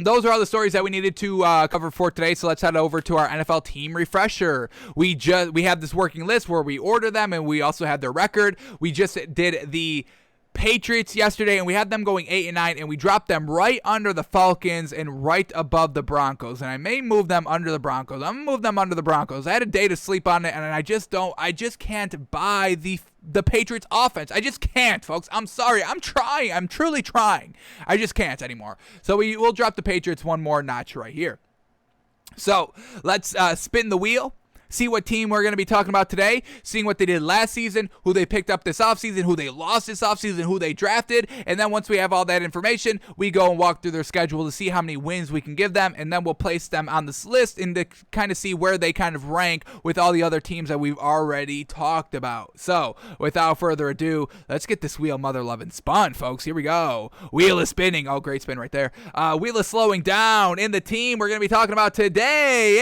those are all the stories that we needed to cover for today. So let's head over to our NFL team refresher. We have this working list where we order them, and we also have their record. We just did the Patriots yesterday, and we had them going 8-9, and we dropped them right under the Falcons and right above the Broncos. And I may move them under the Broncos. I'm gonna move them under the Broncos. I had a day to sleep on it, and I just can't buy the Patriots offense. I just can't, folks. I'm sorry. I'm trying. I'm truly trying. I just can't anymore. So we'll drop the Patriots one more notch right here. So let's spin the wheel. See what team we're going to be talking about today, seeing what they did last season, who they picked up this offseason, who they lost this offseason, who they drafted, and then once we have all that information, we go and walk through their schedule to see how many wins we can give them, and then we'll place them on this list and to kind of see where they kind of rank with all the other teams that we've already talked about. So, without further ado, let's get this wheel mother-loving spun, folks. Here we go. Wheel is spinning. Oh, great spin right there. Wheel is slowing down, and the team we're going to be talking about today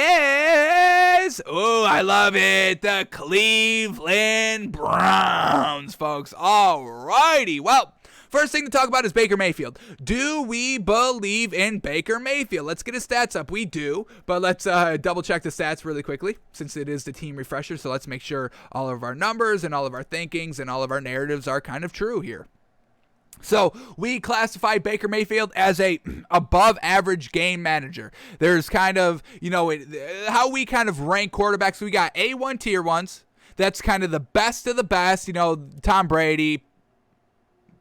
is... I love it. The Cleveland Browns, folks. Alrighty. Well, first thing to talk about is Baker Mayfield. Do we believe in Baker Mayfield? Let's get his stats up. We do, but let's double check the stats really quickly since it is the team refresher. So let's make sure all of our numbers and all of our thinkings and all of our narratives are kind of true here. So we classify Baker Mayfield as a above average game manager. There's kind of, how we kind of rank quarterbacks. We got A1 tier ones. That's kind of the best of the best. Tom Brady,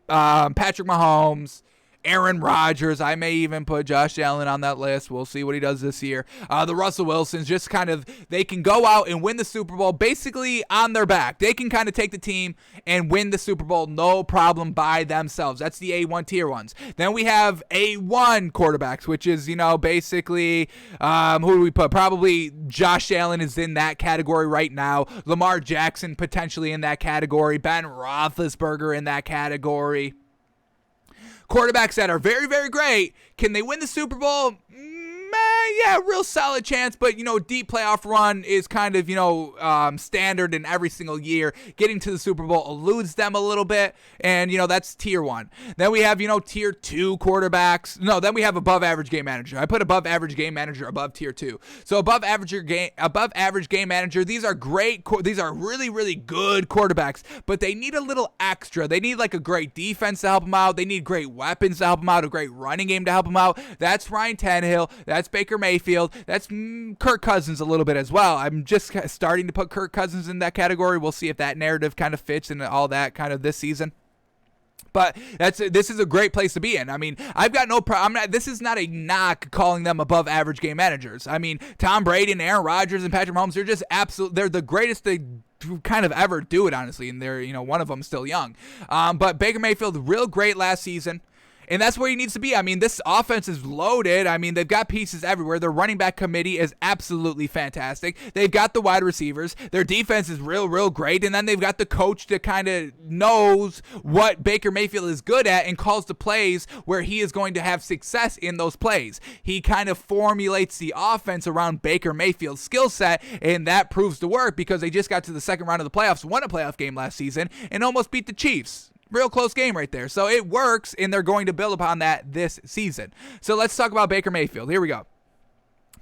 Patrick Mahomes, Aaron Rodgers. I may even put Josh Allen on that list. We'll see what he does this year. The Russell Wilsons, just kind of, they can go out and win the Super Bowl basically on their back. They can kind of take the team and win the Super Bowl no problem by themselves. That's the A1 tier ones. Then we have A1 quarterbacks, which is, basically, who do we put? Probably Josh Allen is in that category right now. Lamar Jackson potentially in that category. Ben Roethlisberger in that category. Quarterbacks that are very, very great. Can they win the Super Bowl? Yeah, real solid chance, but, deep playoff run is kind of, standard in every single year. Getting to the Super Bowl eludes them a little bit, and, that's tier one. Then we have, tier two quarterbacks. No, then we have above average game manager. I put above average game manager above tier two. So above average game manager, these are great, these are really, really good quarterbacks, but they need a little extra. They need like a great defense to help them out. They need great weapons to help them out, a great running game to help them out. That's Ryan Tannehill. That's Baker Mayfield. That's Kirk Cousins a little bit as well. I'm just starting to put Kirk Cousins in that category. We'll see if that narrative kind of fits and all that kind of this season. But this is a great place to be in. I mean, I've got no problem. This is not a knock calling them above average game managers. I mean, Tom Brady and Aaron Rodgers and Patrick Mahomes, they're just they're the greatest to kind of ever do it, honestly. And they're, one of them still young. But Baker Mayfield, real great last season. And that's where he needs to be. I mean, this offense is loaded. I mean, they've got pieces everywhere. Their running back committee is absolutely fantastic. They've got the wide receivers. Their defense is real great. And then they've got the coach that kind of knows what Baker Mayfield is good at and calls the plays where he is going to have success in those plays. He kind of formulates the offense around Baker Mayfield's skill set, and that proves to work because they just got to the second round of the playoffs, won a playoff game last season, and almost beat the Chiefs. Real close game right there. So it works, and they're going to build upon that this season. So let's talk about Baker Mayfield. Here we go.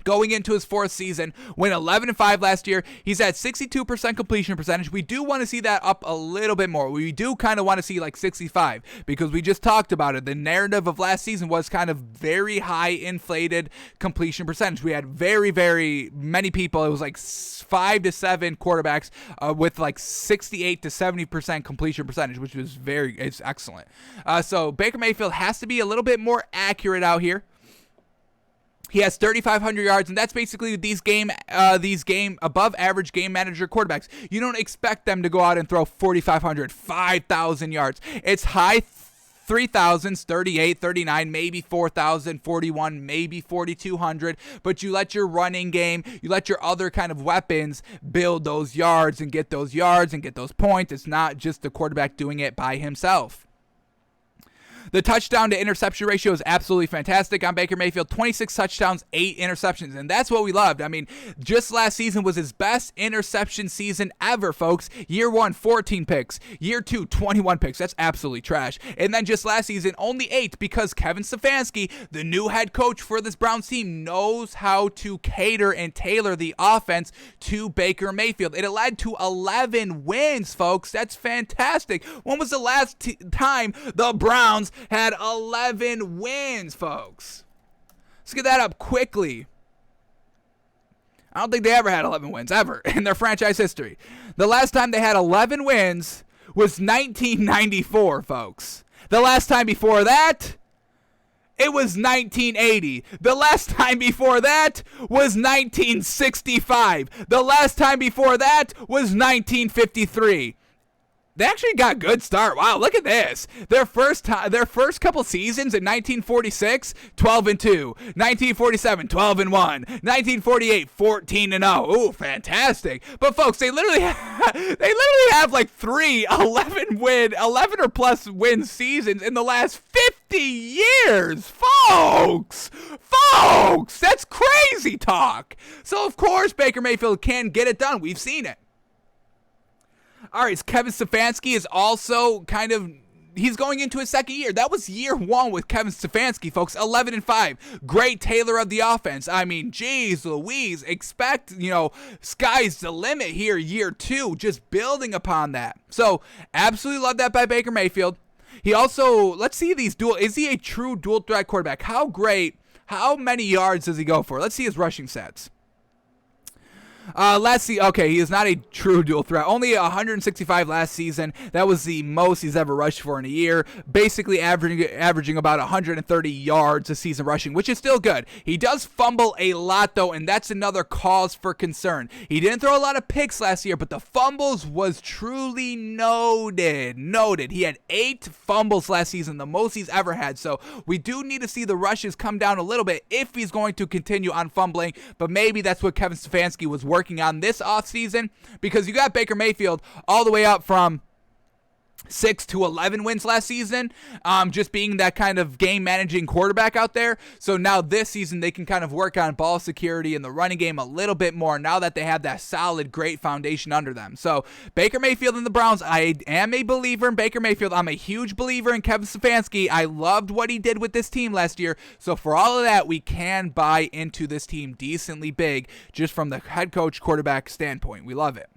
Going into his fourth season, went 11-5 last year. He's at 62% completion percentage. We do want to see that up a little bit more. We do kind of want to see like 65 because we just talked about it. The narrative of last season was kind of very high inflated completion percentage. We had very, very many people. It was like 5 to 7 quarterbacks with like 68 to 70% completion percentage, which was it's excellent. So Baker Mayfield has to be a little bit more accurate out here. He has 3,500 yards, and that's basically these game above average game manager quarterbacks. You don't expect them to go out and throw 4,500, 5,000 yards. It's high 3,000s, 38, 39, maybe 4,000, 41, maybe 4,200. But you let your running game, you let your other kind of weapons build those yards and get those points. It's not just the quarterback doing it by himself. The touchdown to interception ratio is absolutely fantastic on Baker Mayfield. 26 touchdowns, 8 interceptions, and that's what we loved. I mean, just last season was his best interception season ever, folks. Year 1, 14 picks. Year 2, 21 picks. That's absolutely trash. And then just last season, only 8 because Kevin Stefanski, the new head coach for this Browns team, knows how to cater and tailor the offense to Baker Mayfield. It led to 11 wins, folks. That's fantastic. When was the last time the Browns had 11 wins, folks? Let's get that up quickly. I don't think they ever had 11 wins, ever, in their franchise history. The last time they had 11 wins was 1994, folks. The last time before that, it was 1980. The last time before that was 1965. The last time before that was 1953. They actually got a good start. Wow, look at this. Their first couple seasons in 1946, 12-2. 1947, 12-1. 1948, 14-0. Ooh, fantastic. But folks, they literally have like 3 11 or plus win seasons in the last 50 years. Folks, that's crazy talk. So of course Baker Mayfield can get it done. We've seen it. All right, Kevin Stefanski is also he's going into his second year. That was year 1 with Kevin Stefanski, folks. 11-5. Great tailor of the offense. I mean, geez Louise, expect, sky's the limit here, year 2, just building upon that. So, absolutely love that by Baker Mayfield. He also, let's see is he a true dual threat quarterback? How many yards does he go for? Let's see his rushing stats. Let's see. Okay, he is not a true dual threat. Only 165 last season. That was the most he's ever rushed for in a year. Basically averaging about 130 yards a season rushing, which is still good. He does fumble a lot, though, and that's another cause for concern. He didn't throw a lot of picks last year, but the fumbles was truly noted. He had 8 fumbles last season, the most he's ever had. So we do need to see the rushes come down a little bit if he's going to continue on fumbling, but maybe that's what Kevin Stefanski was working on this offseason, because you got Baker Mayfield all the way up from 6 to 11 wins last season, just being that kind of game managing quarterback out there. So now this season they can kind of work on ball security and the running game a little bit more now that they have that solid, great foundation under them. So Baker Mayfield and the Browns, I am a believer in Baker Mayfield. I'm a huge believer in Kevin Stefanski. I loved what he did with this team last year. So for all of that, we can buy into this team decently big just from the head coach quarterback standpoint. We love it.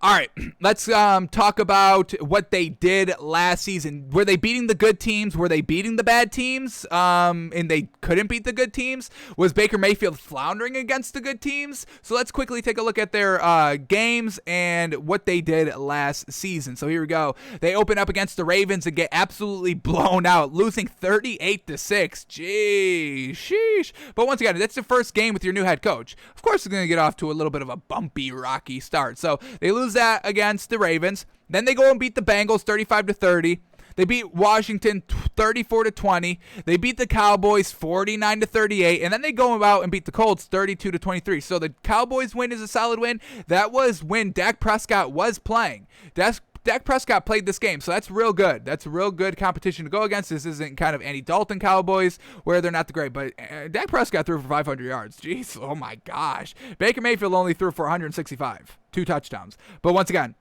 All right, let's talk about what they did last season. Were they beating the good teams? Were they beating the bad teams? And they couldn't beat the good teams? Was Baker Mayfield floundering against the good teams? So let's quickly take a look at their games and what they did last season. So here we go. They open up against the Ravens and get absolutely blown out, losing 38-6. Gee, sheesh. But once again, that's the first game with your new head coach. Of course, it's going to get off to a little bit of a bumpy, rocky start. So they lose that against the Ravens. Then they go and beat the Bengals 35-30. They beat Washington 34-20. They beat the Cowboys 49-38, and then they go out and beat the Colts 32-23. So the Cowboys win is a solid win. That was when Dak Prescott was playing. Dak Prescott played this game, so that's real good. That's a real good competition to go against. This isn't kind of Andy Dalton Cowboys where they're not the great, but Dak Prescott threw for 500 yards. Jeez, oh my gosh. Baker Mayfield only threw for 165, 2 touchdowns. But once again,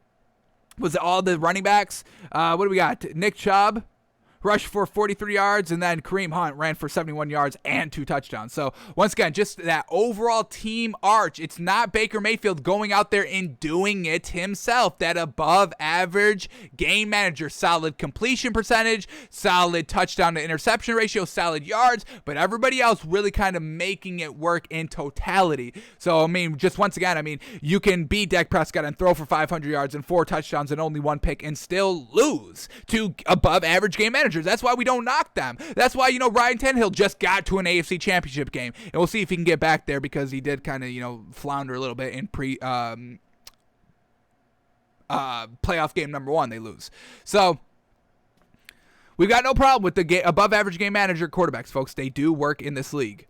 was it all the running backs? What do we got? Nick Chubb rushed for 43 yards, and then Kareem Hunt ran for 71 yards and 2 touchdowns. So, once again, just that overall team arch. It's not Baker Mayfield going out there and doing it himself. That above-average game manager. Solid completion percentage, solid touchdown to interception ratio, solid yards, but everybody else really kind of making it work in totality. So, I mean, just once again, I mean, you can beat Dak Prescott and throw for 500 yards and 4 touchdowns and only 1 pick and still lose to above-average game managers. That's why we don't knock them. That's why, Ryan Tannehill just got to an AFC Championship game. And we'll see if he can get back there because he did kind of, flounder a little bit in playoff game number 1. They lose. So we've got no problem with the above-average game manager quarterbacks, folks. They do work in this league.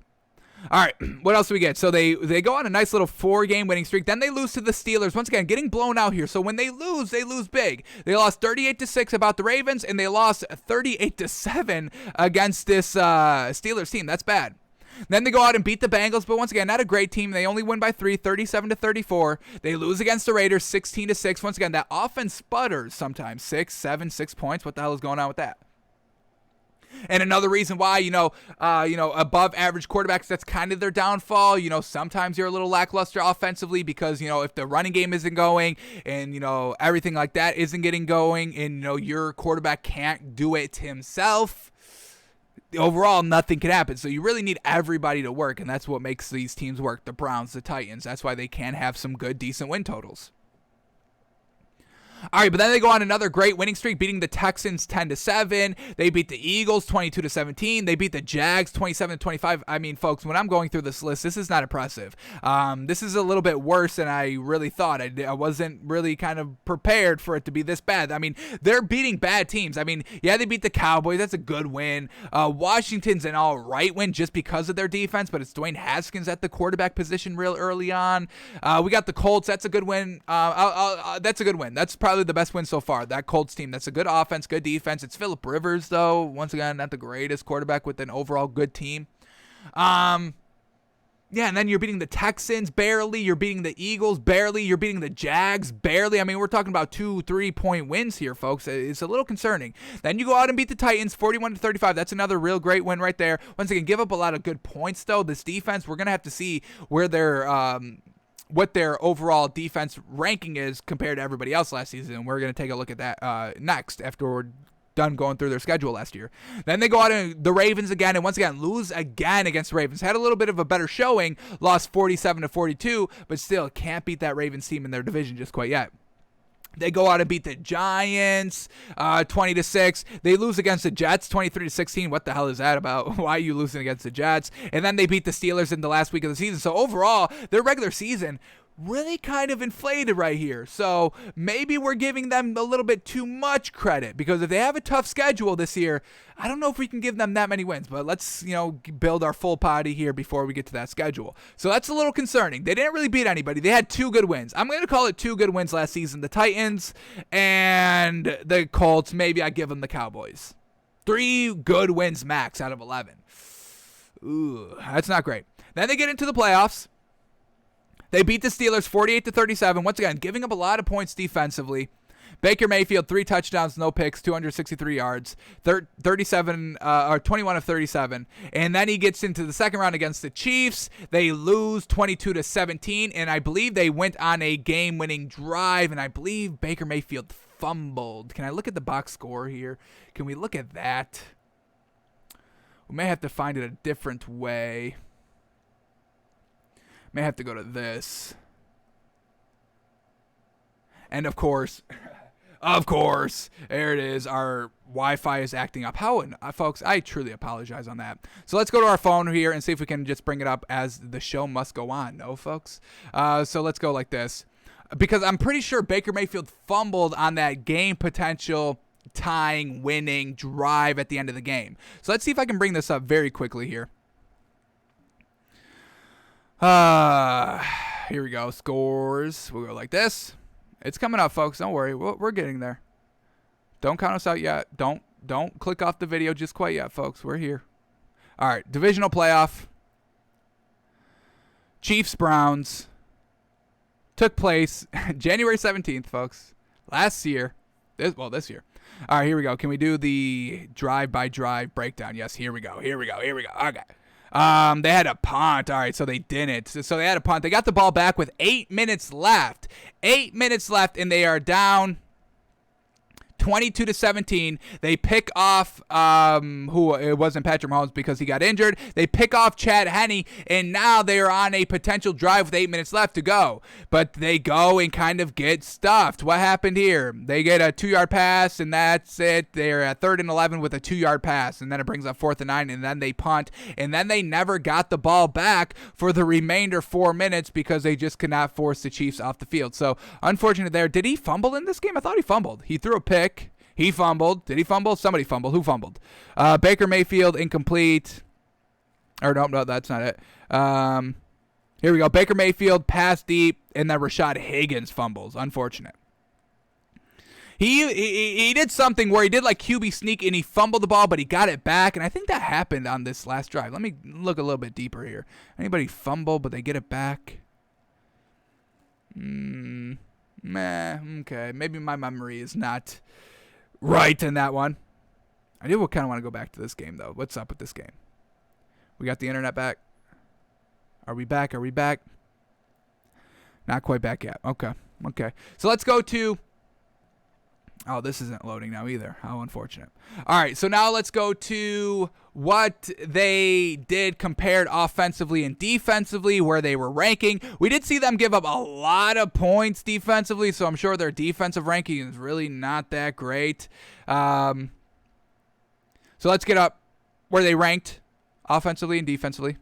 All right, what else do we get? So they go on a nice little 4-game winning streak. Then they lose to the Steelers. Once again, getting blown out here. So when they lose big. They lost 38-6 about the Ravens, and they lost 38-7 against this Steelers team. That's bad. Then they go out and beat the Bengals, but once again, not a great team. They only win by 3, 37-34. They lose against the Raiders, 16-6. Once again, that offense sputters sometimes. 6 points. What the hell is going on with that? And another reason why, above average quarterbacks, that's kind of their downfall. Sometimes you're a little lackluster offensively because, if the running game isn't going and, everything like that isn't getting going and, your quarterback can't do it himself, overall, nothing can happen. So you really need everybody to work, and that's what makes these teams work. The Browns, the Titans, that's why they can have some good, decent win totals. All right, but then they go on another great winning streak, beating the Texans 10-7. They beat the Eagles 22-17. They beat the Jags 27-25. I mean, folks, when I'm going through this list, this is not impressive. This is a little bit worse than I really thought. I wasn't really kind of prepared for it to be this bad. I mean, they're beating bad teams. I mean, yeah, they beat the Cowboys. That's a good win. Washington's an all right win just because of their defense, but it's Dwayne Haskins at the quarterback position real early on. We got the Colts. That's a good win. That's a good win. That's probably the best win so far. That Colts team, that's a good offense, good defense. It's Phillip Rivers, though. Once again, not the greatest quarterback with an overall good team. And then you're beating the Texans barely. You're beating the Eagles barely. You're beating the Jags barely. I mean, we're talking about 2-3 point wins here, folks. It's a little concerning. Then you go out and beat the Titans 41-35. That's another real great win right there. Once again, give up a lot of good points, though. This defense, we're going to have to see where they're what their overall defense ranking is compared to everybody else last season. And we're going to take a look at that next after we're done going through their schedule last year. Then they go out and the Ravens again, and once again lose again against the Ravens. Had a little bit of a better showing, lost 47-42, but still can't beat that Ravens team in their division just quite yet. They go out and beat the Giants 20-6. They lose against the Jets 23-16. What the hell is that about? Why are you losing against the Jets? And then they beat the Steelers in the last week of the season. So overall, their regular season really kind of inflated right here. So maybe we're giving them a little bit too much credit, because if they have a tough schedule this year, I don't know if we can give them that many wins, but let's, build our full party here before we get to that schedule. So that's a little concerning. They didn't really beat anybody. They had 2 good wins. I'm going to call it 2 good wins last season. The Titans and the Colts. Maybe I give them the Cowboys. 3 good wins max out of 11. Ooh, that's not great. Then they get into the playoffs. They beat the Steelers 48-37. Once again, giving up a lot of points defensively. Baker Mayfield, 3 touchdowns, no picks, 263 yards, 21 of 37. And then he gets into the second round against the Chiefs. They lose 22-17, and I believe they went on a game-winning drive, and I believe Baker Mayfield fumbled. Can I look at the box score here? Can we look at that? We may have to find it a different way. May have to go to this. And of course, there it is. Our Wi-Fi is acting up. Folks, I truly apologize on that. So let's go to our phone here and see if we can just bring it up, as the show must go on. No, folks? So let's go like this. Because I'm pretty sure Baker Mayfield fumbled on that game potential tying, winning drive at the end of the game. So let's see if I can bring this up very quickly here. Here we go. Scores. We'll go like this. It's coming up, folks. Don't worry. We're getting there. Don't count us out yet. Don't click off the video just quite yet, folks. We're here. All right. Divisional playoff. Chiefs-Browns. Took place January 17th, folks. Last year. This year. All right, here we go. Can we do the drive-by-drive breakdown? Yes, here we go. Okay. They had a punt. All right, so they didn't. So they had a punt. They got the ball back with 8 minutes left. 8 minutes left, and they are down 22-17. They pick off it wasn't Patrick Mahomes because he got injured. They pick off Chad Henne, and now they are on a potential drive with 8 minutes left to go. But they go and kind of get stuffed. What happened here? They get a 2-yard pass, and that's it. They're at 3rd and 11 with a 2-yard pass, and then it brings up 4th and 9, and then they punt, and then they never got the ball back for the remainder 4 minutes because they just could not force the Chiefs off the field. So unfortunate there. Did he fumble in this game? I thought he fumbled. He threw a pick. He fumbled. Did he fumble? Somebody fumbled. Who fumbled? Baker Mayfield, incomplete. Or no, that's not it. Here we go. Baker Mayfield, pass deep, and then Rashad Higgins fumbles. Unfortunate. He did something where he did like QB sneak, and he fumbled the ball, but he got it back, and I think that happened on this last drive. Let me look a little bit deeper here. Anybody fumble, but they get it back? Okay. Maybe my memory is not right in that one. I do kind of want to go back to this game, though. What's up with this game? We got the internet back. Are we back? Not quite back yet. Okay. So let's go to... Oh, this isn't loading now either. How unfortunate. All right, so now let's go to what they did compared offensively and defensively, where they were ranking. We did see them give up a lot of points defensively, so I'm sure their defensive ranking is really not that great. So let's get up where they ranked offensively and defensively.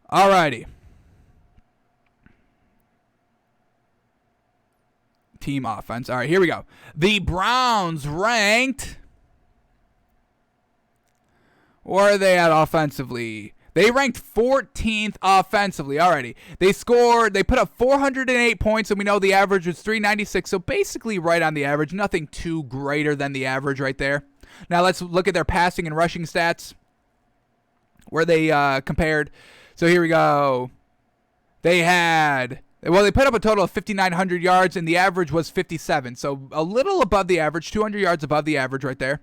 Alrighty. Team offense. All right, here we go. The Browns ranked. Where are they at offensively? They ranked 14th offensively. Alrighty. They put up 408 points, and we know the average was 396, so basically right on the average. Nothing too greater than the average right there. Now let's look at their passing and rushing stats, where they compared. So here we go. They put up a total of 5,900 yards, and the average was 57. So a little above the average, 200 yards above the average right there.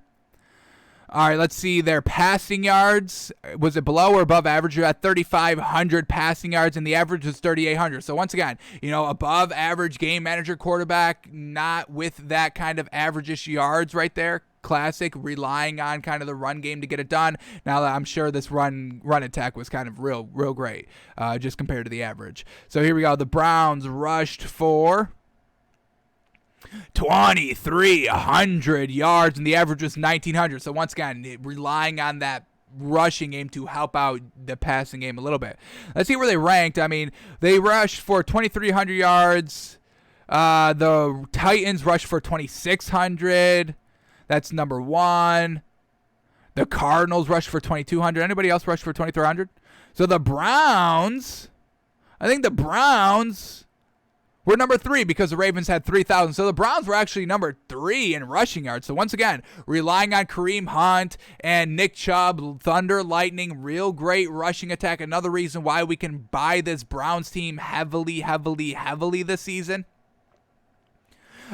All right, let's see their passing yards. Was it below or above average? You're at 3,500 passing yards, and the average was 3,800. So once again, above average game manager quarterback, not with that kind of average-ish yards right there. Classic, relying on kind of the run game to get it done. Now I'm sure this run attack was kind of real great, just compared to the average. So here we go. The Browns rushed for 2,300 yards, and the average was 1,900. So once again, relying on that rushing game to help out the passing game a little bit. Let's see where they ranked. I mean, they rushed for 2,300 yards. The Titans rushed for 2,600. That's number one. The Cardinals rushed for 2,200. Anybody else rush for 2,300? So the Browns, I think the Browns were number 3 because the Ravens had 3,000. So the Browns were actually number 3 in rushing yards. So once again, relying on Kareem Hunt and Nick Chubb, Thunder, Lightning, real great rushing attack. Another reason why we can buy this Browns team heavily this season.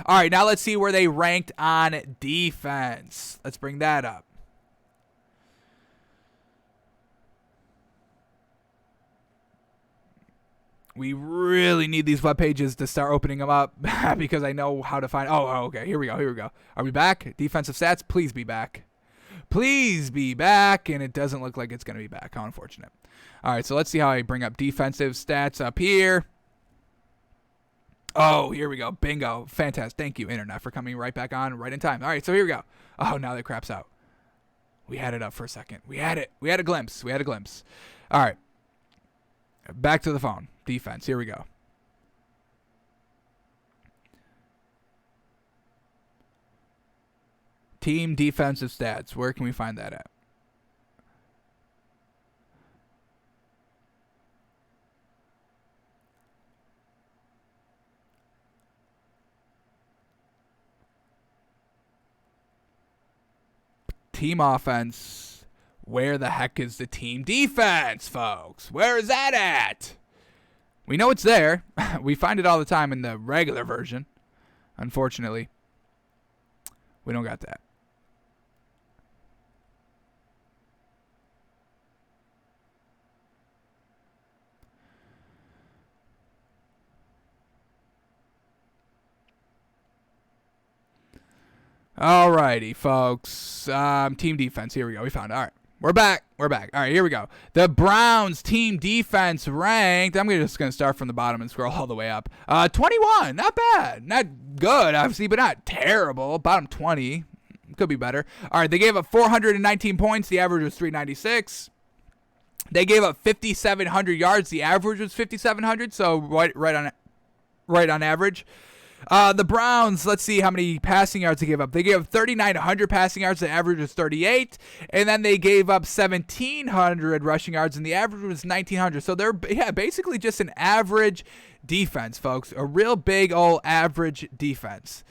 All right, now let's see where they ranked on defense. Let's bring that up. We really need these web pages to start opening them up because I know how to find. Oh, okay. Here we go. Are we back? Defensive stats, please be back. Please be back. And it doesn't look like it's going to be back. How unfortunate. All right, so let's see how I bring up defensive stats up here. Oh, here we go. Bingo. Fantastic. Thank you, Internet, for coming right back on right in time. All right, so here we go. Oh, now that craps out. We had it up for a second. We had it. We had a glimpse. All right. Back to the phone. Defense. Here we go. Team defensive stats. Where can we find that at? Team offense. Where the heck is the team defense, folks? Where is that at? We know it's there. We find it all the time in the regular version. Unfortunately, we don't got that. Alrighty, folks. Team defense. Here we go. We found it. All right. We're back. All right, here we go. The Browns team defense ranked. I'm just going to start from the bottom and scroll all the way up. 21. Not bad. Not good, obviously, but not terrible. Bottom 20. Could be better. All right, they gave up 419 points. The average was 396. They gave up 5,700 yards. The average was 5,700, so right on average. The Browns, let's see how many passing yards they gave up. They gave up 3,900 passing yards. The average was 38. And then they gave up 1,700 rushing yards, and the average was 1,900. So they're basically just an average defense, folks. A real big old average defense.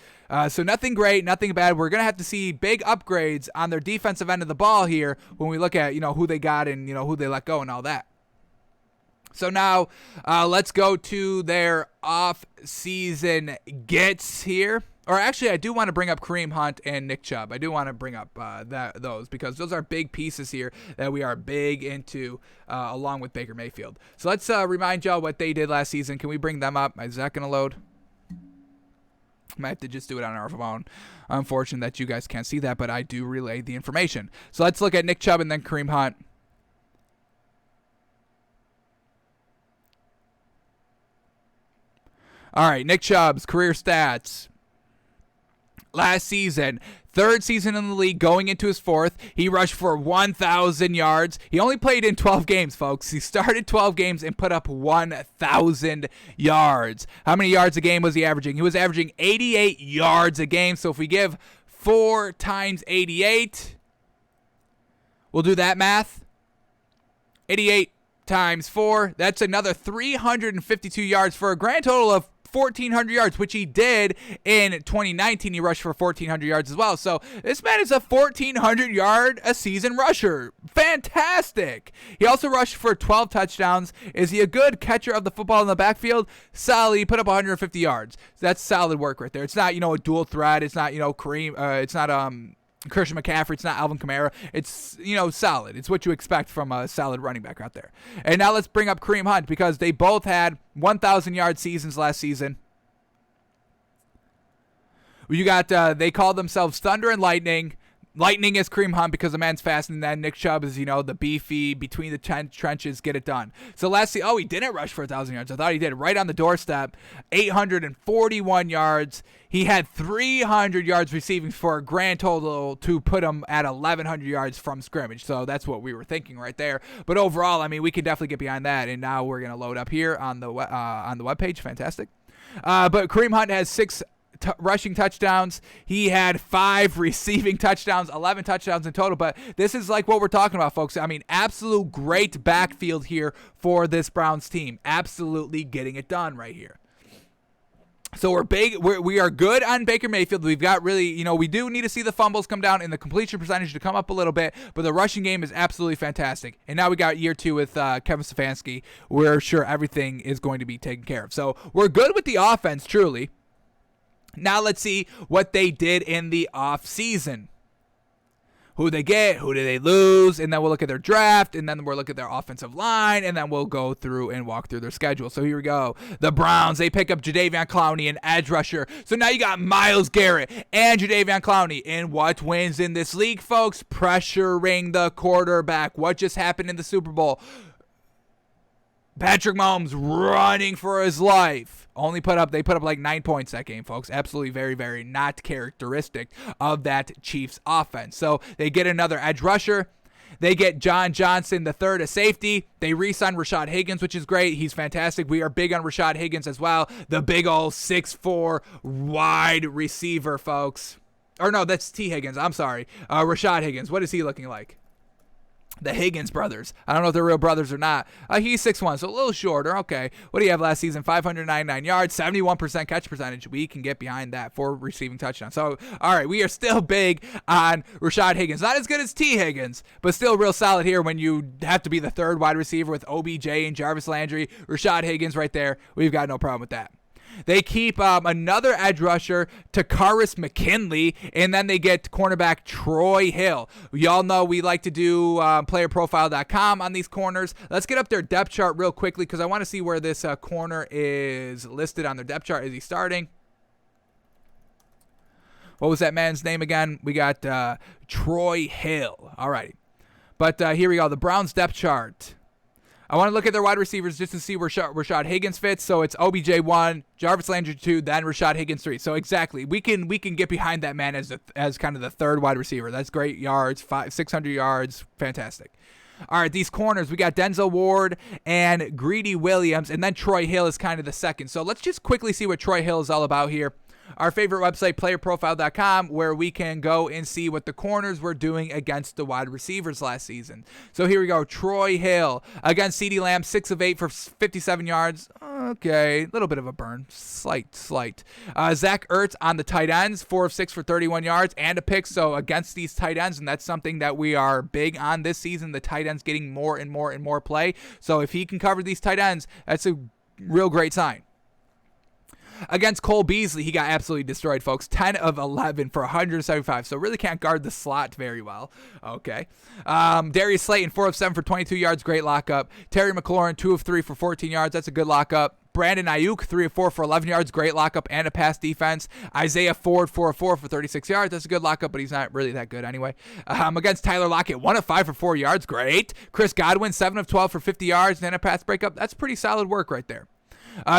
So nothing great, nothing bad. We're going to have to see big upgrades on their defensive end of the ball here when we look at, who they got and, who they let go and all that. So now let's go to their off-season gets here. Or actually, I do want to bring up Kareem Hunt and Nick Chubb. I do want to bring up those because those are big pieces here that we are big into along with Baker Mayfield. So let's remind y'all what they did last season. Can we bring them up? Is that going to load? Might have to just do it on our phone. Unfortunate that you guys can't see that, but I do relay the information. So let's look at Nick Chubb and then Kareem Hunt. All right, Nick Chubb's career stats. Last season, third season in the league, going into his fourth, he rushed for 1,000 yards. He only played in 12 games, folks. He started 12 games and put up 1,000 yards. How many yards a game was he averaging? He was averaging 88 yards a game. So if we give 4 times 88, we'll do that math. 88 times 4, that's another 352 yards for a grand total of 1,400 yards, which he did in 2019. He rushed for 1,400 yards as well. So this man is a 1,400 yard a season rusher. Fantastic. He also rushed for 12 touchdowns. Is he a good catcher of the football in the backfield? Solid. He put up 150 yards. That's solid work right there. It's not, a dual threat. It's not, Kareem. It's not Christian McCaffrey. It's not Alvin Kamara. It's, solid. It's what you expect from a solid running back out there. And now let's bring up Kareem Hunt because they both had 1,000 yard seasons last season. You got, they call themselves Thunder and Lightning. Lightning is Kareem Hunt because the man's fast, and then Nick Chubb is, the beefy, between the trenches, get it done. So last season, he didn't rush for 1,000 yards. I thought he did. Right on the doorstep, 841 yards. He had 300 yards receiving for a grand total to put him at 1,100 yards from scrimmage. So that's what we were thinking right there. But overall, we can definitely get behind that. And now we're going to load up here on the webpage. Fantastic. But Kareem Hunt has 6 rushing touchdowns. He had 5 receiving touchdowns, 11 touchdowns in total. But this is like what we're talking about, folks. Absolute great backfield here for this Browns team. Absolutely getting it done right here. So we are good on Baker Mayfield. We've got really, we do need to see the fumbles come down and the completion percentage to come up a little bit, but the rushing game is absolutely fantastic. And now we got year 2 with Kevin Stefanski. We're sure everything is going to be taken care of. So we're good with the offense, truly. Now let's see what they did in the offseason. Who they get, who do they lose, and then we'll look at their draft, and then we'll look at their offensive line, and then we'll go through and walk through their schedule. So here we go. The Browns, they pick up Jadeveon Clowney, an edge rusher. So now you got Myles Garrett and Jadeveon Clowney. And what wins in this league, folks? Pressuring the quarterback. What just happened in the Super Bowl? Patrick Mahomes running for his life. They put up like 9 points that game, folks. Absolutely very, very not characteristic of that Chiefs offense. So they get another edge rusher. They get John Johnson, the third, a safety. They re-sign Rashad Higgins, which is great. He's fantastic. We are big on Rashad Higgins as well. The big old 6'4" wide receiver, folks. Or no, that's T. Higgins. I'm sorry. Rashad Higgins. What is he looking like? The Higgins brothers. I don't know if they're real brothers or not. He's 6'1", so a little shorter. Okay. What do you have last season? 599 yards, 71% catch percentage. We can get behind that for receiving touchdowns. So, all right, we are still big on Rashad Higgins. Not as good as T. Higgins, but still real solid here when you have to be the third wide receiver with OBJ and Jarvis Landry. Rashad Higgins right there. We've got no problem with that. They keep another edge rusher, Takaris McKinley, and then they get cornerback Troy Hill. Y'all know we like to do playerprofile.com on these corners. Let's get up their depth chart real quickly because I want to see where this corner is listed on their depth chart. Is he starting? What was that man's name again? We got Troy Hill. All righty. But here we go. The Browns depth chart. I want to look at their wide receivers just to see where Rashad Higgins fits. So it's OBJ 1, Jarvis Landry 2, then Rashad Higgins 3. So exactly, we can get behind that man as kind of the third wide receiver. That's great yards, 600 yards, fantastic. All right, these corners, we got Denzel Ward and Greedy Williams, and then Troy Hill is kind of the second. So let's just quickly see what Troy Hill is all about here. Our favorite website, playerprofile.com, where we can go and see what the corners were doing against the wide receivers last season. So here we go. Troy Hill against CeeDee Lamb, 6 of 8 for 57 yards. Okay, a little bit of a burn. Slight. Zach Ertz on the tight ends, 4 of 6 for 31 yards and a pick. So against these tight ends, and that's something that we are big on this season, the tight ends getting more and more play. So if he can cover these tight ends, that's a real great sign. Against Cole Beasley, he got absolutely destroyed, folks. 10 of 11 for 175, so really can't guard the slot very well. Okay. Darius Slayton, 4 of 7 for 22 yards, great lockup. Terry McLaurin, 2 of 3 for 14 yards, that's a good lockup. Brandon Ayuk, 3 of 4 for 11 yards, great lockup and a pass defense. Isaiah Ford, 4 of 4 for 36 yards, that's a good lockup, but he's not really that good anyway. Against Tyler Lockett, 1 of 5 for 4 yards, great. Chris Godwin, 7 of 12 for 50 yards and a pass breakup, that's pretty solid work right there.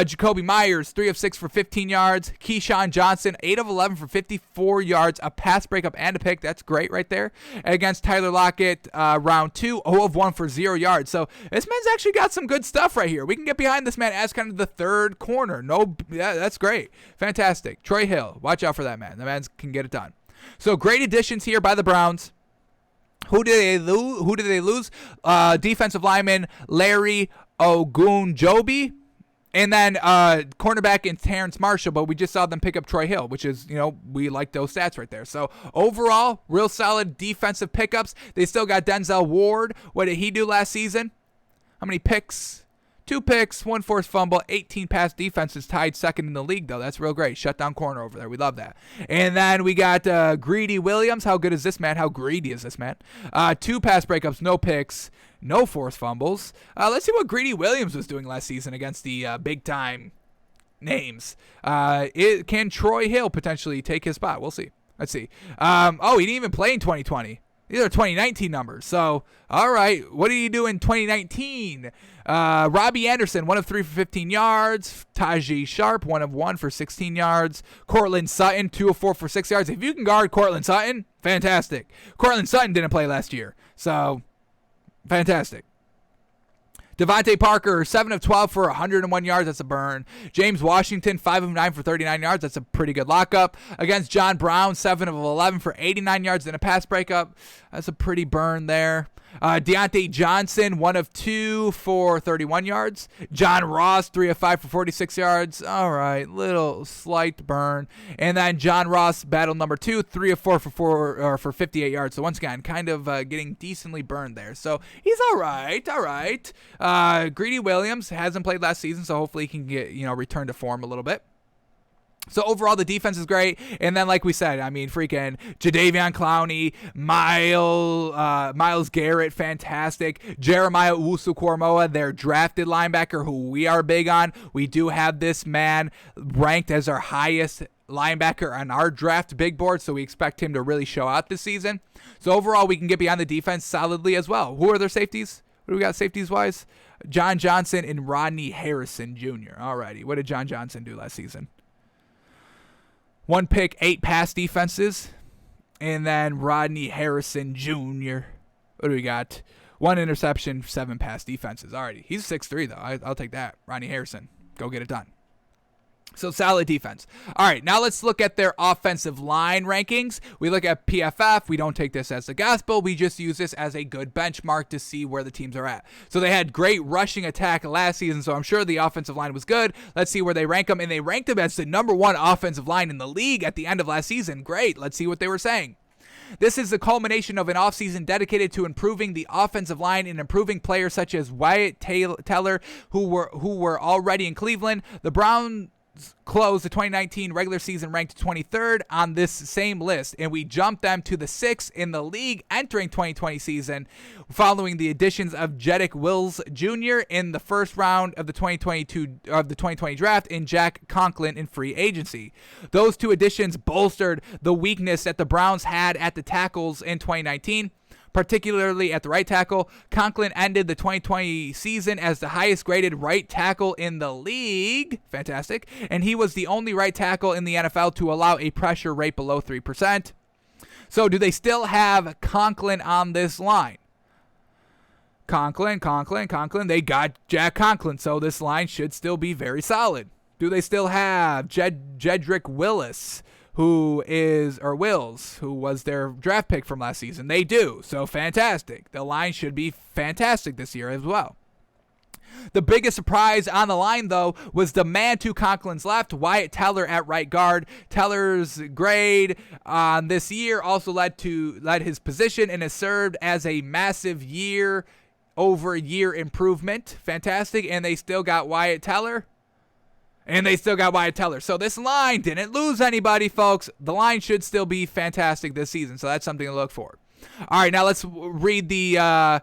Jacoby Myers, 3 of 6 for 15 yards. Keyshawn Johnson, 8 of 11 for 54 yards, a pass breakup and a pick. That's great right there. Against Tyler Lockett, round 2, 0 of 1 for 0 yards. So this man's actually got some good stuff right here. We can get behind this man as kind of the third corner. Yeah, that's great. Fantastic. Troy Hill, watch out for that man. The man can get it done. So great additions here by the Browns. Who did they lose? Defensive lineman Larry Ogunjobi. And then cornerback and Terrence Marshall, but we just saw them pick up Troy Hill, which is, we like those stats right there. So overall, real solid defensive pickups. They still got Denzel Ward. What did he do last season? How many picks? 2 picks, 1 forced fumble, 18 pass defenses, tied second in the league, though. That's real great. Shutdown corner over there. We love that. And then we got Greedy Williams. How good is this man? How greedy is this man? 2 pass breakups, no picks, no forced fumbles. Let's see what Greedy Williams was doing last season against the big-time names. Can Troy Hill potentially take his spot? We'll see. Let's see. He didn't even play in 2020. These are 2019 numbers. So, all right, what did he do in 2019? Robbie Anderson, 1 of 3 for 15 yards. Tajee Sharp, 1 of 1 for 16 yards. Cortland Sutton, 2 of 4 for 6 yards. If you can guard Cortland Sutton, fantastic. Cortland Sutton didn't play last year, so fantastic. Devontae Parker, 7 of 12 for 101 yards. That's a burn. James Washington, 5 of 9 for 39 yards. That's a pretty good lockup. Against John Brown, 7 of 11 for 89 yards and a pass breakup. That's a pretty burn there. Deontay Johnson, 1 of 2 for 31 yards. John Ross, 3 of 5 for 46 yards. All right, little slight burn. And then John Ross, battle number 2, 3 of 4 for 58 yards. So once again, kind of getting decently burned there. So he's all right. Greedy Williams hasn't played last season, so hopefully he can get return to form a little bit. So overall, the defense is great. And then, like we said, freaking Jadeveon Clowney, Myles Garrett, fantastic. Jeremiah Owusu-Koramoah, their drafted linebacker, who we are big on. We do have this man ranked as our highest linebacker on our draft big board, so we expect him to really show out this season. So overall, we can get beyond the defense solidly as well. Who are their safeties? What do we got safeties-wise? John Johnson and Rodney Harrison Jr. Alrighty, what did John Johnson do last season? 1 pick, 8 pass defenses. And then Rodney Harrison Jr. What do we got? 1 interception, 7 pass defenses. Alrighty. He's 6'3", though. I'll take that. Rodney Harrison. Go get it done. So solid defense. All right, now let's look at their offensive line rankings. We look at PFF. We don't take this as the gospel. We just use this as a good benchmark to see where the teams are at. So they had great rushing attack last season, so I'm sure the offensive line was good. Let's see where they rank them. And they ranked them as the number 1 offensive line in the league at the end of last season. Great. Let's see what they were saying. This is the culmination of an offseason dedicated to improving the offensive line and improving players such as Wyatt Teller, who were already in Cleveland. The Browns closed the 2019 regular season ranked 23rd on this same list, and we jumped them to the 6th in the league entering 2020 season following the additions of Jedrick Wills Jr. in the first round of the 2020 draft and Jack Conklin in free agency. Those 2 additions bolstered the weakness that the Browns had at the tackles in 2019. Particularly at the right tackle. Conklin ended the 2020 season as the highest graded right tackle in the league. Fantastic. And he was the only right tackle in the NFL to allow a pressure rate below 3%. So do they still have Conklin on this line? Conklin. They got Jack Conklin, so this line should still be very solid. Do they still have Jedrick Wills, who was their draft pick from last season? They do, so fantastic. The line should be fantastic this year as well. The biggest surprise on the line, though, was the man to Conklin's left, Wyatt Teller at right guard. Teller's grade this year also led his position and has served as a massive year-over-year improvement. Fantastic, and they still got Wyatt Teller. So this line didn't lose anybody, folks. The line should still be fantastic this season, so that's something to look for. All right, now let's read the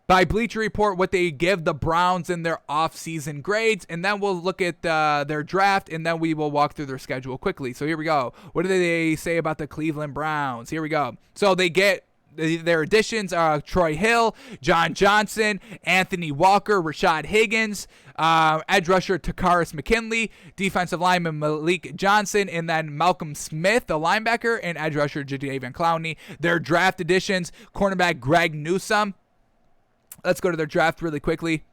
by Bleacher Report what they give the Browns in their offseason grades, and then we'll look at their draft, and then we will walk through their schedule quickly. So here we go. What do they say about the Cleveland Browns? Here we go. So they get their additions are Troy Hill, John Johnson, Anthony Walker, Rashad Higgins, edge rusher Takaris McKinley, defensive lineman Malik Johnson, and then Malcolm Smith, the linebacker, and edge rusher Jadeveon Clowney. Their draft additions, cornerback Greg Newsome. Let's go to their draft really quickly.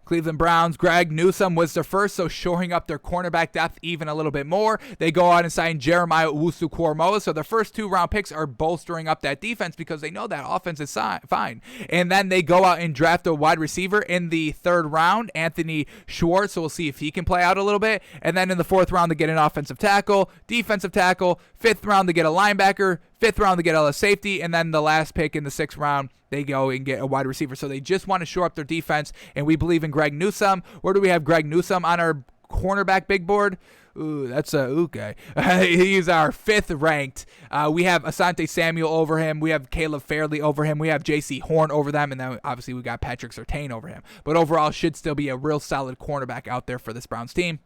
Cleveland Browns, Greg Newsome was their first, so shoring up their cornerback depth even a little bit more. They go out and sign Jeremiah Owusu-Koramoah, so their first 2-round picks are bolstering up that defense because they know that offense is fine. And then they go out and draft a wide receiver in the 3rd round, Anthony Schwartz, so we'll see if he can play out a little bit. And then in the 4th round, they get an offensive tackle, defensive tackle, 5th round, they get a linebacker, 5th round, they get a safety, and then the last pick in the 6th round, they go and get a wide receiver. So they just want to shore up their defense, and we believe in Greg Newsome. Where do we have Greg Newsome on our cornerback big board? Ooh, that's okay. He's our 5th ranked. We have Asante Samuel over him. We have Caleb Fairley over him. We have J.C. Horn over them, and then obviously we got Patrick Surtain over him. But overall, should still be a real solid cornerback out there for this Browns team.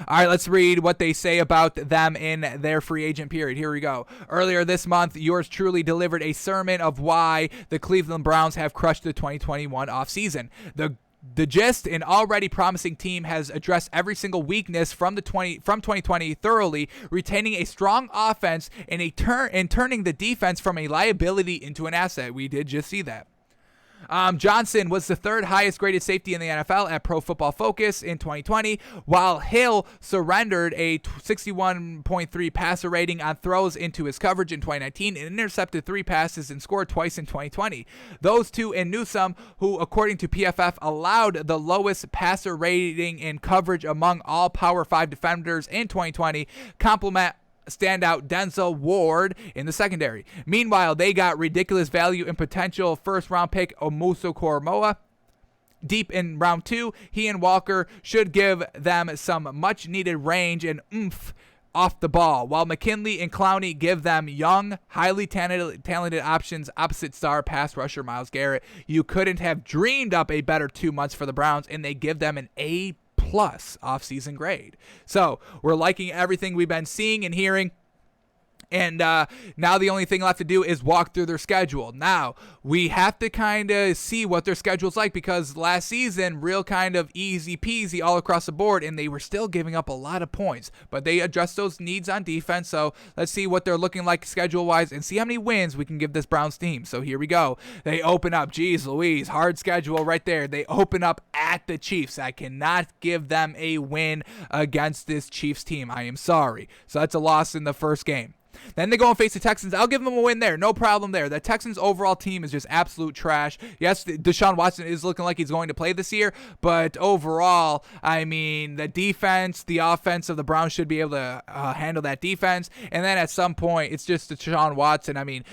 All right, let's read what they say about them in their free agent period. Here we go. Earlier this month, yours truly delivered a sermon of why the Cleveland Browns have crushed the 2021 offseason. The gist, an already promising team has addressed every single weakness from 2020 thoroughly, retaining a strong offense and turning the defense from a liability into an asset. We did just see that. Johnson was the 3rd highest graded safety in the NFL at Pro Football Focus in 2020, while Hill surrendered a 61.3 passer rating on throws into his coverage in 2019 and intercepted 3 passes and scored twice in 2020. Those two and Newsome, who according to PFF allowed the lowest passer rating in coverage among all Power 5 defenders in 2020, complement standout Denzel Ward in the secondary. Meanwhile, they got ridiculous value in potential 1st-round pick Owusu-Koramoah. Deep in round 2, he and Walker should give them some much-needed range and oomph off the ball, while McKinley and Clowney give them young, highly talented options opposite star pass rusher Myles Garrett. You couldn't have dreamed up a better 2 months for the Browns, and they give them an A+ offseason grade. So we're liking everything we've been seeing and hearing. And now the only thing left to do is walk through their schedule. Now, we have to kind of see what their schedule's like because last season, real kind of easy peasy all across the board, and they were still giving up a lot of points. But they addressed those needs on defense, so let's see what they're looking like schedule-wise and see how many wins we can give this Browns team. So here we go. They open up, geez Louise, hard schedule right there. They open up at the Chiefs. I cannot give them a win against this Chiefs team. I am sorry. So that's a loss in the first game. Then they go and face the Texans. I'll give them a win there. No problem there. The Texans' overall team is just absolute trash. Yes, Deshaun Watson is looking like he's going to play this year, but overall, I mean, the defense, the offense of the Browns should be able to handle that defense. And then at some point, it's just Deshaun Watson. I mean,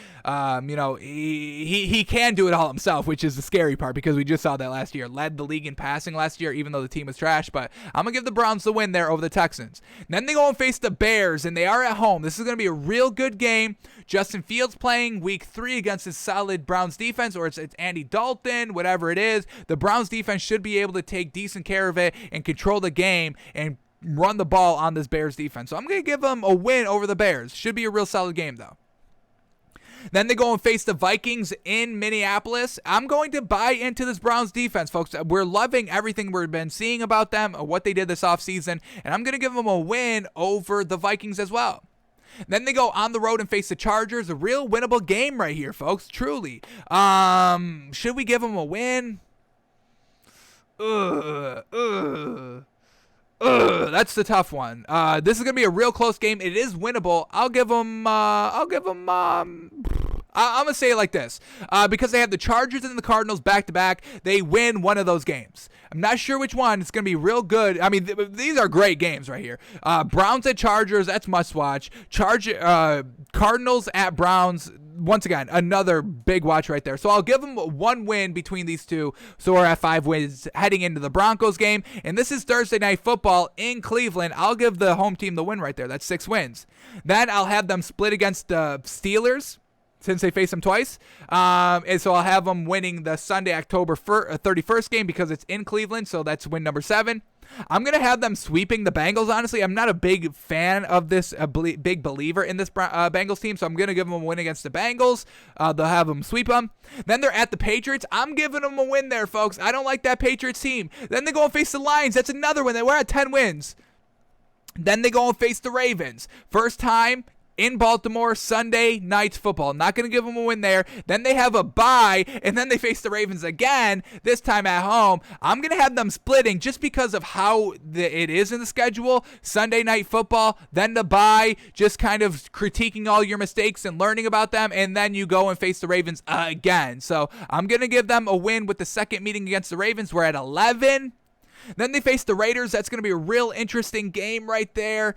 he can do it all himself, which is the scary part because we just saw that last year. Led the league in passing last year, even though the team was trash. But I'm going to give the Browns the win there over the Texans. Then they go and face the Bears, and they are at home. This is going to be a real good game. Justin Fields playing week 3 against his solid Browns defense, or it's Andy Dalton, whatever it is. The Browns defense should be able to take decent care of it and control the game and run the ball on this Bears defense. So I'm going to give them a win over the Bears. Should be a real solid game, though. Then they go and face the Vikings in Minneapolis. I'm going to buy into this Browns defense, folks. We're loving everything we've been seeing about them, what they did this offseason, and I'm going to give them a win over the Vikings as well. Then they go on the road and face the Chargers. A real winnable game right here, folks. Truly. Should we give them a win? That's the tough one. This is gonna be a real close game. It is winnable. I'm gonna say it like this. Because they have the Chargers and the Cardinals back to back, they win one of those games. I'm not sure which one. It's gonna be real good. I mean, these are great games right here. Browns at Chargers, that's must watch. Cardinals at Browns. Once again, another big watch right there. So I'll give them one win between these two. So we're at 5 wins heading into the Broncos game. And this is Thursday Night Football in Cleveland. I'll give the home team the win right there. That's 6 wins. Then I'll have them split against the Steelers, since they face them twice. And so I'll have them winning the Sunday, October 31st game because it's in Cleveland. So that's win number 7. I'm going to have them sweeping the Bengals, honestly. I'm not a big fan of this, big believer in this Bengals team, so I'm going to give them a win against the Bengals. They'll have them sweep them. Then they're at the Patriots. I'm giving them a win there, folks. I don't like that Patriots team. Then they go and face the Lions. That's another win. We're at 10 wins. Then they go and face the Ravens. First time in Baltimore, Sunday Night Football. Not going to give them a win there. Then they have a bye, and then they face the Ravens again, this time at home. I'm going to have them splitting just because of how it is in the schedule. Sunday Night Football, then the bye, just kind of critiquing all your mistakes and learning about them, and then you go and face the Ravens again. So I'm going to give them a win with the second meeting against the Ravens. We're at 11. Then they face the Raiders. That's going to be a real interesting game right there.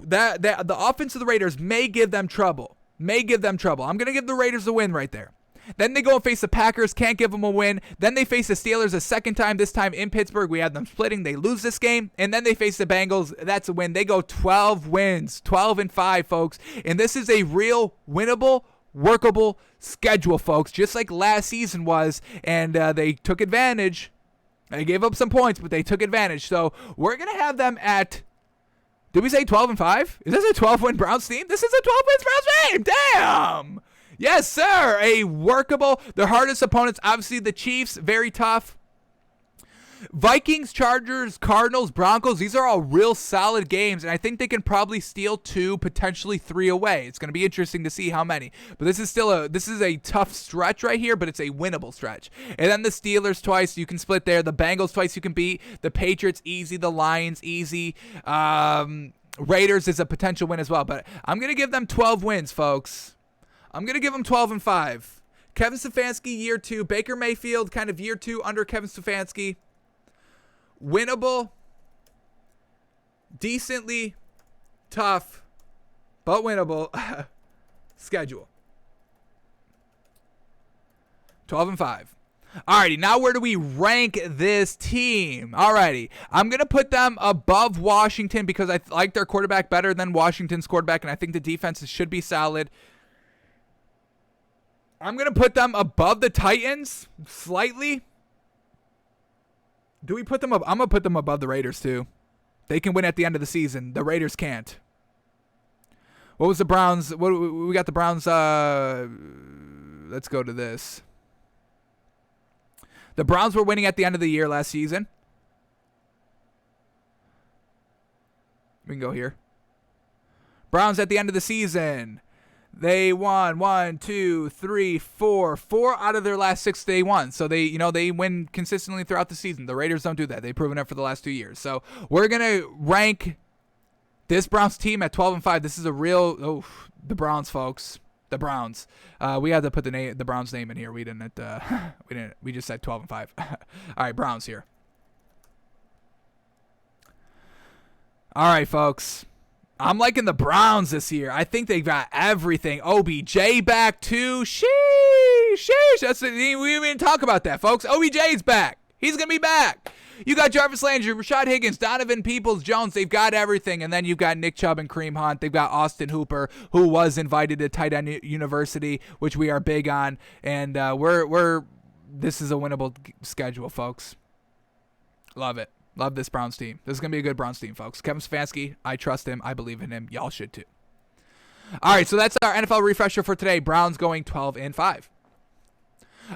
The offense of the Raiders may give them trouble. I'm going to give the Raiders a win right there. Then they go and face the Packers. Can't give them a win. Then they face the Steelers a second time, this time in Pittsburgh. We had them splitting. They lose this game. And then they face the Bengals. That's a win. They go 12 wins. 12-5, folks. And this is a real winnable, workable schedule, folks. Just like last season was. And they took advantage. They gave up some points, but they took advantage. So we're going to have them at... Did we say 12-5? Is this a 12-win Browns team? This is a 12-win Browns team. Damn. Yes, sir. A workable. The hardest opponents, obviously the Chiefs, very tough. Vikings, Chargers, Cardinals, Broncos, these are all real solid games, and I think they can probably steal 2, potentially 3 away. It's going to be interesting to see how many. But this is a tough stretch right here, but it's a winnable stretch. And then the Steelers twice, you can split there. The Bengals twice you can beat. The Patriots easy. The Lions easy. Raiders is a potential win as well, but I'm going to give them 12 wins, folks. I'm going to give them 12-5. Kevin Stefanski, year 2. Baker Mayfield, kind of year 2 under Kevin Stefanski. Winnable, decently tough, but winnable schedule. 12-5. Alrighty, now where do we rank this team? Alrighty, I'm going to put them above Washington because I like their quarterback better than Washington's quarterback, and I think the defenses should be solid. I'm going to put them above the Titans slightly. Do we put them up? I'm going to put them above the Raiders, too. They can win at the end of the season. The Raiders can't. What was the Browns? We got the Browns. Let's go to this. The Browns were winning at the end of the year last season. We can go here. Browns at the end of the season. They won 4 out of their last 6 they won. So they win consistently throughout the season. The Raiders don't do that. They've proven it for the last 2 years. So we're gonna rank this Browns team at 12-5. This is a real the Browns, folks. The Browns. We had to put the Browns name in here. We didn't. We just said 12-5. All right, Browns here. All right, folks. I'm liking the Browns this year. I think they've got everything. OBJ back too. Sheesh. That's we didn't even talk about that, folks. OBJ's back. He's gonna be back. You got Jarvis Landry, Rashad Higgins, Donovan Peoples-Jones. They've got everything. And then you've got Nick Chubb and Kareem Hunt. They've got Austin Hooper, who was invited to Tight End University, which we are big on. And this is a winnable schedule, folks. Love it. Love this Browns team. This is going to be a good Browns team, folks. Kevin Stefanski, I trust him. I believe in him. Y'all should too. All right, so that's our NFL refresher for today. Browns going 12-5.